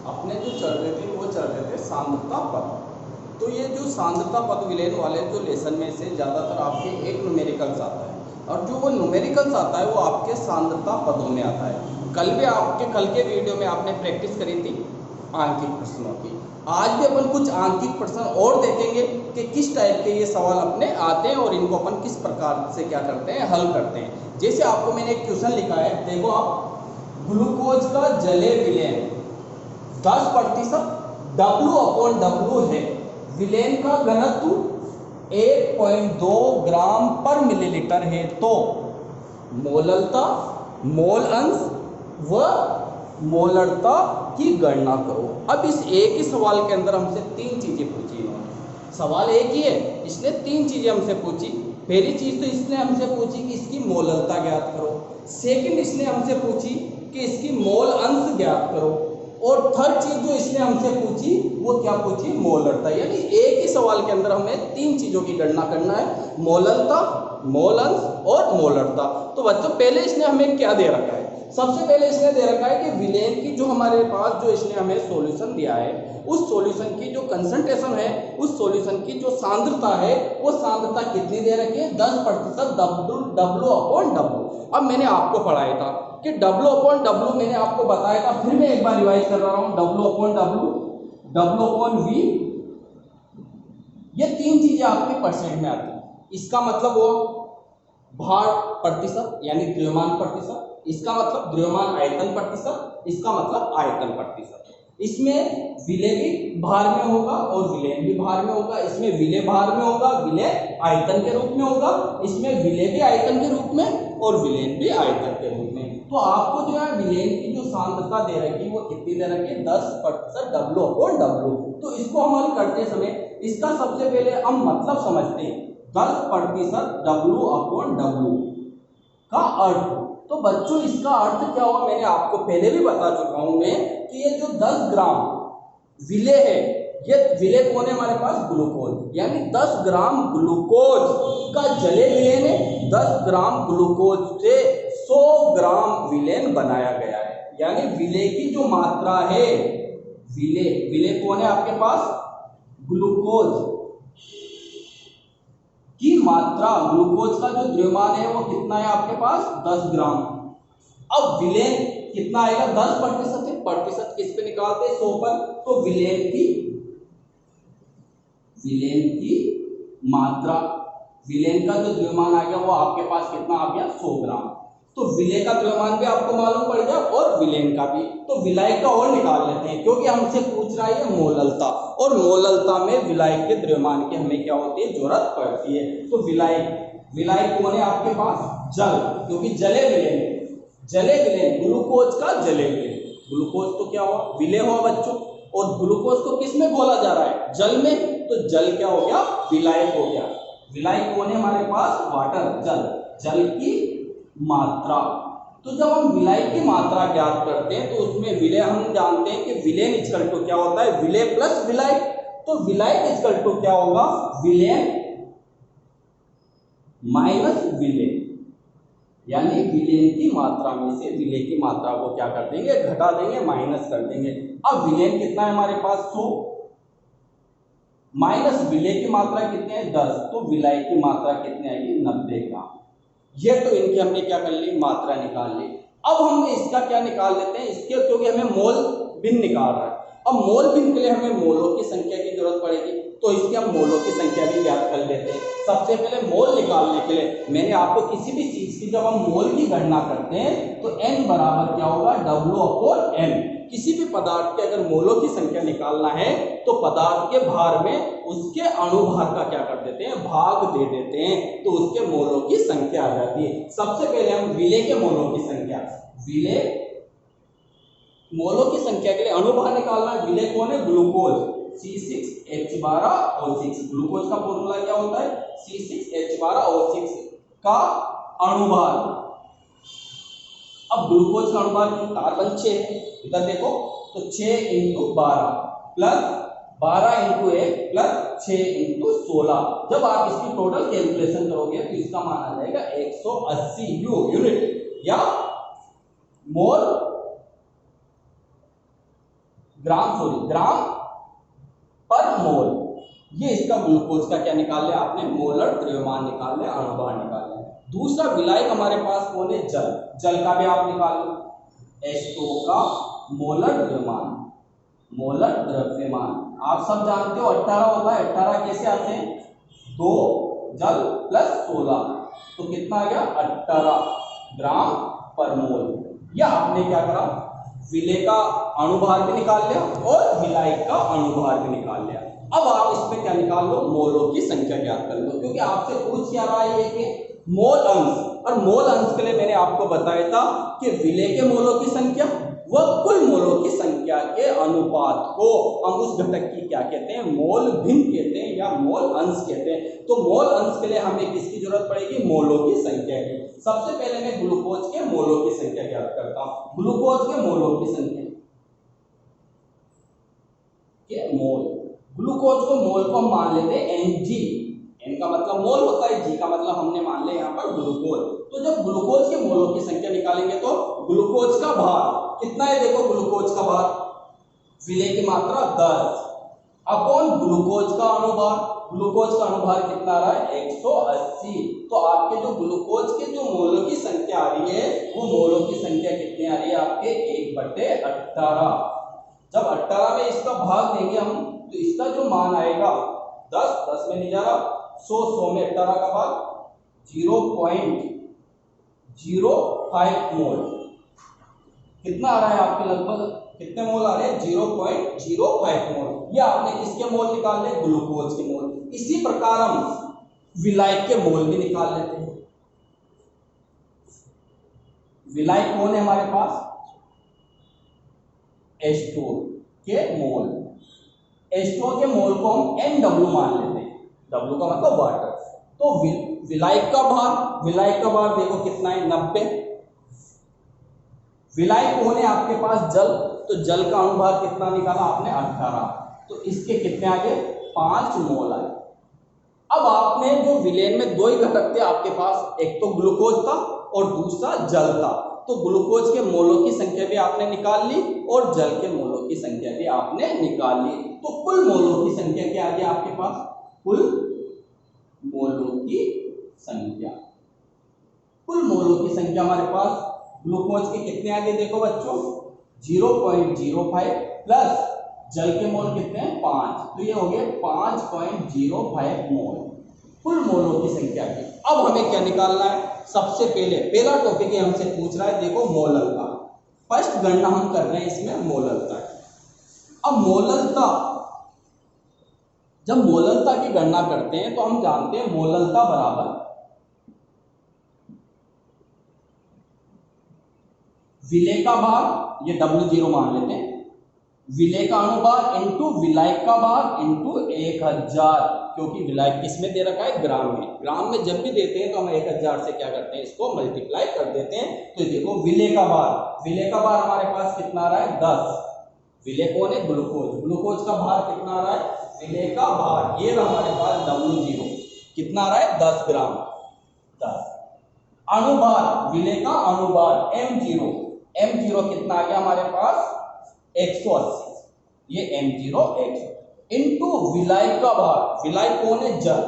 अपने जो चल रहे थे वो चल रहे थे सांद्रता पद। तो ये जो सांद्रता पद विलेन वाले जो लेसन में से ज़्यादातर आपके एक न्यूमेरिकल्स आता है, और जो वो न्यूमेरिकल्स आता है वो आपके सांद्रता पदों में आता है। कल के वीडियो में आपने प्रैक्टिस करी थी आंकिक प्रश्नों की। आज भी अपन कुछ आंकिक प्रश्न और देखेंगे कि किस टाइप के ये सवाल अपने आते हैं और इनको अपन किस प्रकार से क्या करते हैं, हल करते हैं। जैसे आपको मैंने एक क्वेश्चन लिखा है, देखो आप, ग्लूकोज का जले विलेन 10% W/W है। विलेन का घनत्व 1.2 ग्राम पर मिलीलीटर है, तो मोललता, मोल अंश व मोलरता की गणना करो। अब इस एक ही सवाल के अंदर हमसे तीन चीजें पूछी इन्होंने। सवाल एक ही है, इसने तीन चीजें हमसे पूछी। पहली चीज तो इसने हमसे पूछी कि इसकी मोललता ज्ञात करो। सेकंड इसने हमसे पूछी कि इसकी मोल अंश ज्ञात करो। और थर्ड चीज जो इसने हमसे पूछी वो क्या पूछी, मोलरता। यानी एक ही सवाल के अंदर हमें तीन चीजों की गणना करना है, मोललता, मोल अंश और मोलरता। तो बच्चों पहले इसने हमें क्या दे रखा है, सबसे पहले इसने दे रखा है कि विलेन की जो हमारे पास जो इसने हमें सॉल्यूशन दिया है, उस सॉल्यूशन की जो कंसंट्रेशन है, उस सॉल्यूशन की जो सांद्रता है, वो सांद्रता कितनी दे रखी है, 10% W/W। अब मैंने आपको पढ़ाया था कि W/W मैंने आपको बताया था, फिर मैं एक बार रिवाइज कर रहा हूं, W/W, W/V, ये तीन चीजें आपके परसेंट में आती है। इसका मतलब वो भार प्रतिशत यानी द्रव्यमान प्रतिशत, इसका मतलब द्रव्यमान आयतन प्रतिशत, इसका मतलब आयतन प्रतिशत। इसमें विलेय भी भार में होगा और विलेन भी भार में होगा। इसमें विलेय भार में होगा, विलेय आयतन के रूप में होगा। इसमें विलेय भी आयतन के रूप में और विलेन भी आयतन के रूप में। तो आपको जो है विलेन की जो सांद्रता दे रखी है वो कितनी दे रखी है, 10% W/W। तो इसको हम हल करते समय इसका सबसे पहले हम मतलब समझते हैं। 10% W/W का अर्थ। तो बच्चों इसका अर्थ क्या हुआ, मैंने आपको पहले भी बता चुका हूं मैं कि ये जो 10 ग्राम विलेय है, ये विलेय कौन है हमारे पास, ग्लूकोज। यानी 10 ग्राम ग्लूकोज का जले विलेन है। 10 ग्राम ग्लूकोज से 100 ग्राम विलेन बनाया गया है। यानी विलेय की जो मात्रा है, विलेय कौन है आपके पास, ग्लूकोज की मात्रा, ग्लूकोज का जो द्रव्यमान है वो कितना है आपके पास, 10 ग्राम। अब विलेन कितना आएगा, 10% है, प्रतिशत किस पे निकालते हैं, 100 पर। तो विलेन की मात्रा, विलेन का जो द्रव्यमान आ गया वो आपके पास कितना आ गया, 100 ग्राम। तो विलेय का द्रव्यमान भी आपको मालूम पड़ गया और विलेन का भी। तो विलायक का और निकाल लेते हैं, क्योंकि हमसे पूछ रहा है मोललता, और मोललता में विलायक के द्रव्यमान की हमें क्या होती है, जरूरत पड़ती है। तो विलायक कौन है आपके पास, जल, क्योंकि जले विलेन है। जले विलेन, ग्लूकोज का जले विलेन। ग्लूकोज तो क्या हुआ, विलेय हुआ बच्चों, और ग्लूकोज को किस में घोला जा रहा है, जल में। तो जल क्या हो गया, विलायक हो गया। विलायक कौन है हमारे पास, वाटर, जल की मात्रा। तो जब हम विलेय की मात्रा ज्ञात करते हैं तो उसमें विलेय हम जानते हैं कि विलेन इक्वल टू क्या होता है, विलेय प्लस विलायक। तो विलायक इक्वल टू क्या होगा, विलेन माइनस विलेय। यानी विलेन की मात्रा में से विलेय की मात्रा को क्या कर देंगे, घटा देंगे, माइनस कर देंगे। अब विलेन कितना है हमारे पास, 100, माइनस विलेय की मात्रा कितनी है, 10। तो विलायक की मात्रा कितनी आएगी, 90 ग्राम। ये तो इनकी हमने क्या कर ली, मात्रा निकाल ली। अब हम इसका क्या निकाल लेते हैं, इसके, क्योंकि हमें मोल भिन्न निकाल रहा है। अब मोल भिन्न के लिए हमें मोलों की संख्या की जरूरत पड़ेगी, तो इसकी हम मोलों की संख्या भी ज्ञात कर लेते हैं। सबसे पहले मोल निकालने के लिए मैंने आपको किसी भी चीज की जब हम मोल की गणना करते हैं तो n बराबर क्या होगा, W/M। किसी भी पदार्थ के अगर मोलों की संख्या निकालना है तो पदार्थ के भार में उसके अणुभार का क्या कर देते हैं, भाग दे देते हैं, तो उसके मोलों की संख्या आ जाती है। सबसे पहले हम विलेय के मोलों की संख्या, विलेय मोलों की संख्या के लिए अणुभार निकालना है। विलेय कौन है, ग्लूकोज, C6H12O6। ग्लूकोज का फॉर्मूला क्या होता है, C6H12O6 का अणुभार। अब ग्लूकोज का अणुभार कार्बन 6 है, इधर देखो, तो 6 × 12 प्लस 12 × 1 प्लस 6 × 16। जब आप इसकी टोटल कैलकुलेशन करोगे तो इसका मान आ जाएगा 180 यूनिट या मोल ग्राम पर मोल। ये इसका ग्लूकोज का क्या निकाल लिया आपने, मोलर द्रव्यमान निकाल लिया, अणुभार निकाल लिया। दूसरा विलायक हमारे पास कौन है, जल का भी आप निकाल लो, H2O का मोलर द्रव्यमान आप सब जानते हो 18 होता है। 18 कैसे आते हैं, 2 जल प्लस 16, तो कितना आ गया 18 ग्राम पर मोल। या आपने क्या करा, विलेय का अणुभार भी निकाल लिया और विलायक का अणुभार भी निकाल लिया। अब आप इसमें क्या निकाल लो, मोलों की संख्या ज्ञात कर लो, क्योंकि आपसे पूछ क्या रहा है ये कि मोल अंश, और मोल अंश के लिए मैंने आपको बताया था कि विलेय के मोलों की संख्या व कुल मोलों की संख्या के अनुपात को हम उस घटक की क्या कहते हैं, मोल भिन्न कहते हैं या मोल अंश कहते हैं। तो मोल अंश के लिए हमें किसकी जरूरत पड़ेगी, मोलों की संख्या की। सबसे पहले मैं ग्लूकोज के मोलों की संख्या ज्ञात करता हूं। ग्लूकोज के मोलों की संख्या के मोल, ग्लूकोज को मोल को हम मान लेते हैं Mg, N का मतलब मोल होता है, G का मतलब हमने मान लिया यहाँ पर ग्लूकोज। तो जब ग्लूकोज के मोलों की संख्या निकालेंगे तो ग्लूकोज का भार कितना है, देखो ग्लूकोज का भार, विलेय की मात्रा 10 अपॉन ग्लूकोज का अनुभार, ग्लूकोज का अनुभार कितना रहा है 180। तो आपके जो ग्लूकोज के जो मोलों की संख्या आ रही है वो मोलों की संख्या कितनी आ रही है आपके 1/18। जब 18 में इसका भाग देंगे हम तो इसका जो मान आएगा 10 में नहीं जा रहा, 100 में 18 का भाग 0.05 मोल। कितना आ रहा है आपके, लगभग कितने मोल आ रहे हैं, 0.05 मोल। ये आपने किसके मोल निकाल ले, ग्लूकोज के मोल। इसी प्रकार हम विलायक के मोल भी निकाल लेते हैं। विलायक कौन है हमारे पास, H2O के मोल। H2O के मोल को हम NW मान लेते हैं, W का मतलब वाटर। तो विलायक का भार देखो कितना है 90। विलायक कौन है आपके पास, जल, तो जल का अणुभार कितना निकाला आपने 18, तो इसके कितने आ गए 5 मोल आए। अब आपने जो विलेय में दो ही घटक थे आपके पास, एक तो ग्लूकोज था और दूसरा जल था, तो ग्लूकोज के मोलों की संख्या भी आपने निकाल ली और जल के मोलों की संख्या भी आपने निकाल ली। तो कुल मोलों की संख्या क्या आ गई आपके पास, कुल मोलों की संख्या, कुल मोलों की संख्या हमारे पास ग्लूकोज के कितने आगे देखो बच्चों 0.05 प्लस जल के मोल कितने हैं 5, तो ये हो गए 5.05 मोल कुल मोलों की संख्या की। अब हमें क्या निकालना है, सबसे पहला टॉपिक हमसे पूछ रहा है, देखो मोललता। फर्स्ट गणना हम कर रहे हैं इसमें मोललता। अब मोललता, जब मोललता की गणना करते हैं तो हम जानते हैं मोललता बराबर विलेय का भार, ये W0 मान लेते हैं, विलेय का अणुभार इंटू विलायक का भार इंटू 1000, क्योंकि विलायक किसमें दे रखा है, ग्राम में। ग्राम में जब भी देते हैं तो हम 1000 से क्या करते हैं, इसको मल्टीप्लाई कर देते हैं। तो देखो विलेय का भार हमारे पास कितना आ रहा है 10। विलेय कौन है, ग्लूकोज का भार कितना आ रहा है, विलेय का भार, ये हमारे पास W0 कितना आ रहा है 10 ग्राम 10। अणुभार, विलेय का अणुभार M0 कितना आ गया हमारे पास 180, ये M0 100 इंटू विलायक का भार, विलायक कौन है, जल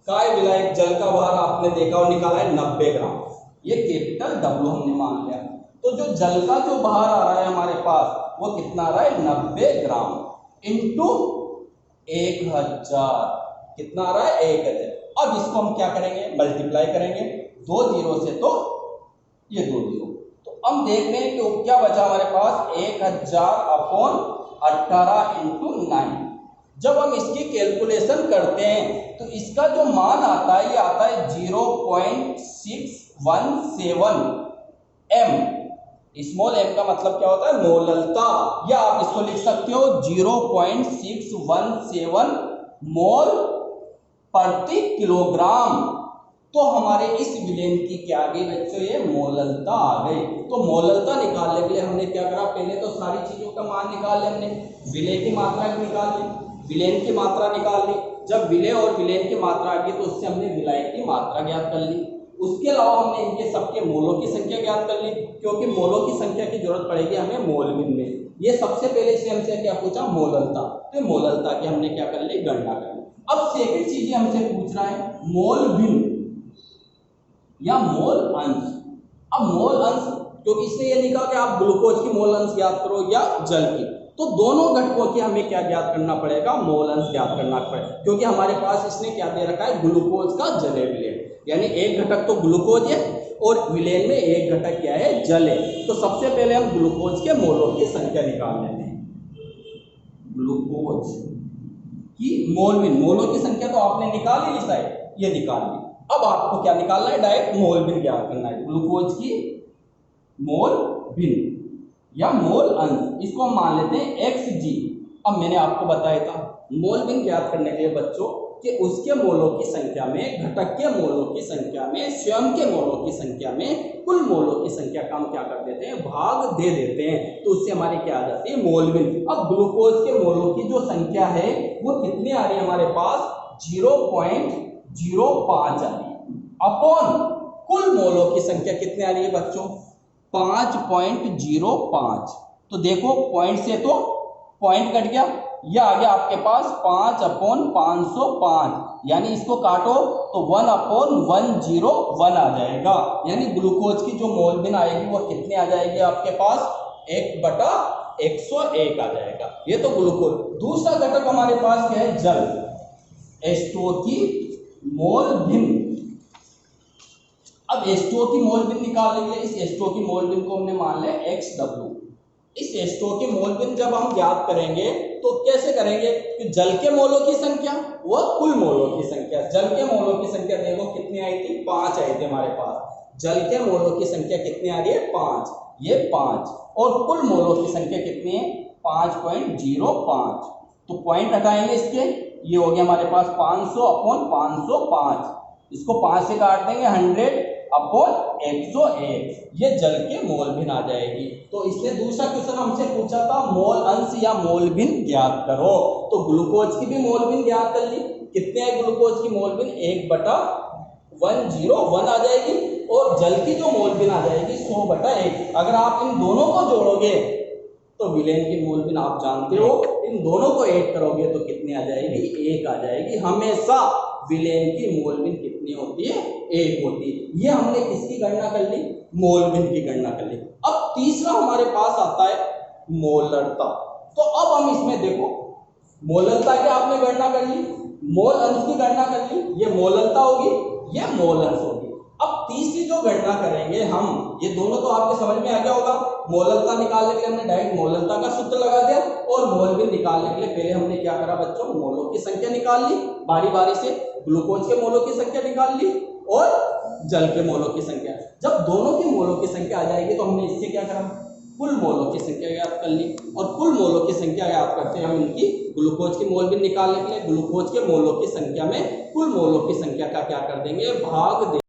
का है विलायक, जल का भार आपने देखा और निकाला है 90 ग्राम, ये कैपिटल W हमने मान लिया। तो जो जल का जो भार आ रहा है हमारे पास वो कितना आ रहा है 90 ग्राम इंटू 1000, कितना आ रहा है 1000। अब इसको हम क्या करेंगे, मल्टीप्लाई करेंगे, 2 जीरो से तो ये 2 जीरो, तो हम देख रहे हैं कि क्या बचा हमारे पास 1000 अपॉन 18 इंटू 9। जब हम इसकी कैलकुलेशन करते हैं तो इसका जो मान आता है ये आता है 0.617 m। स्मॉल m का मतलब क्या होता है, मोललता, या आप इसको लिख सकते हो 0.617 मोल प्रति किलोग्राम। तो हमारे इस विलेय की क्या आ गई बच्चों, ये मोललता आ गई। तो मोललता निकालने के लिए हमने क्या करा, पहले तो सारी चीजों का मान निकाल लिया हमने, विलेय की मात्रा निकाल ली, विलेय की मात्रा निकाल ली। जब विलेय और विलेय की मात्रा आ गई तो उससे हमने विलायक की मात्रा ज्ञात कर ली। उसके अलावा हमने इनके सबके मोलों की संख्या ज्ञात कर ली, क्योंकि मोलों की संख्या की जरूरत पड़ेगी हमें मोल भिन्न में। ये सबसे पहले इसने हमसे क्या पूछा, मोललता। तो मोललता की हमने क्या कर ली, गणना कर ली। अब सेकंड चीज ये हमसे पूछ रहा है मोल भिन्न या मोल अंश। अब मोल अंश, क्योंकि इसने ये लिखा कि आप ग्लूकोज की मोल अंश ज्ञात करो या जल की, तो दोनों घटकों की हमें क्या ज्ञात करना पड़ेगा, मोल अंश ज्ञात करना पड़ेगा, क्योंकि हमारे पास इसने क्या दे रखा है, ग्लूकोज का जलीय विलयन, यानी एक घटक तो ग्लूकोज है और विलयन में एक घटक क्या है, जल है। तो सबसे पहले हम ग्लूकोज के मोलों की संख्या निकाल लेते हैं। ग्लूकोज की मोल भिन्न, मोलों की संख्या तो आपने निकाल ली शायद, ये निकाल ली। अब आपको क्या निकालना है, डायरेक्ट मोल भिन्न ज्ञात करना है। ग्लूकोज की मोल भिन्न या मोल अंश, इसको हम मान लेते हैं xg। अब मैंने आपको बताया था मोल भिन्न ज्ञात करने के लिए बच्चों कि उसके मोलों की संख्या में, घटक के मोलों की संख्या में, स्वयं के मोलों की संख्या में कुल मोलों की संख्या का हम क्या कर देते हैं, भाग दे देते हैं, तो उससे हमारी क्या आ जाती है, मोल भिन्न। अब ग्लूकोज के मोलों की जो संख्या है वो कितनी आ रही है हमारे पास, 0.05 आ रही है, अपॉन कुल मोलों की संख्या कितनी आ रही है बच्चों, 5.05। तो देखो पॉइंट से तो पॉइंट कट गया, यह आ गया आपके पास 5/505, यानी इसको काटो तो 1/101 आ जाएगा। यानी ग्लूकोज की जो मोल भिन्न आएगी वो कितनी आ जाएगी आपके पास, 1/101 आ जाएगा। ये तो ग्लूकोज। दूसरा घटक हमारे पास क्या है, जल, H2O की मोल भिन्न। अब H2O की मोल भिन्न निकालने के लिए इस H2O की मोल भिन्न को हमने मान लिया XW। इस H2O की मोल भिन्न जब हम ज्ञात करेंगे तो कैसे करेंगे, कि जल के मोलों की संख्या व कुल मोलों की संख्या। जल के मोलों की संख्या देखो कितनी आई थी, 5 आई थी हमारे पास। जल के मोलों की संख्या कितनी आ रही है, 5, ये 5, और कुल मोलों की संख्या कितनी है, 5.05। तो पॉइंट हटाएंगे इसके, ये हो गया हमारे पास 500/505, इसको 5 से काट देंगे 100/101, ये जल के मोल भिन्न आ जाएगी। तो इसने दूसरा क्वेश्चन हमसे पूछा था मोल अंश या मोल भिन्न ज्ञात करो, तो ग्लूकोज की भी मोल भिन्न ज्ञात कर ली। कितने है ग्लूकोज की मोल भिन्न, 1/101 आ जाएगी, और जल की जो मोल भिन्न आ जाएगी 100/1। अगर आप इन दोनों को जोड़ोगे तो विलयन की मोल भिन्न आप जानते हो, इन दोनों को ऐड करोगे तो कितनी आ जाएगी, 1 आ जाएगी। हमेशा विलयन की मोल भिन्न कितनी होती है, 1 होती है। ये हमने किसकी गणना कर ली, मोल भिन्न की गणना कर ली। अब तीसरा हमारे पास आता है मोलरता। तो अब हम इसमें देखो, मोलरता की आपने गणना कर ली, मोल अंश की गणना कर ली, ये मोलरता होगी, ये मोल अंश होगी। अब तीसरी जो गणना करेंगे हम, ये दोनों तो आपके समझ में आ गया होगा। मोलरता निकालने के लिए हमने डायरेक्ट मोलरता का सूत्र लगा दिया, और मोल भिन्न निकालने के लिए पहले हमने क्या करा बच्चों, मोलों की संख्या निकाल ली बारी बारी से। ग्लूकोज के मोलों की संख्या निकाल ली और जल के मोलों की संख्या। जब दोनों की मोलों की संख्या आ जाएगी तो हमने इससे क्या करा, कुल मोलों की संख्या ज्ञात कर ली, और कुल मोलों की संख्या ज्ञात करते हैं हम इनकी ग्लूकोज की मोल भिन्न निकालने के लिए। ग्लूकोज के मोलों की संख्या में कुल मोलों की संख्या का क्या कर देंगे, भाग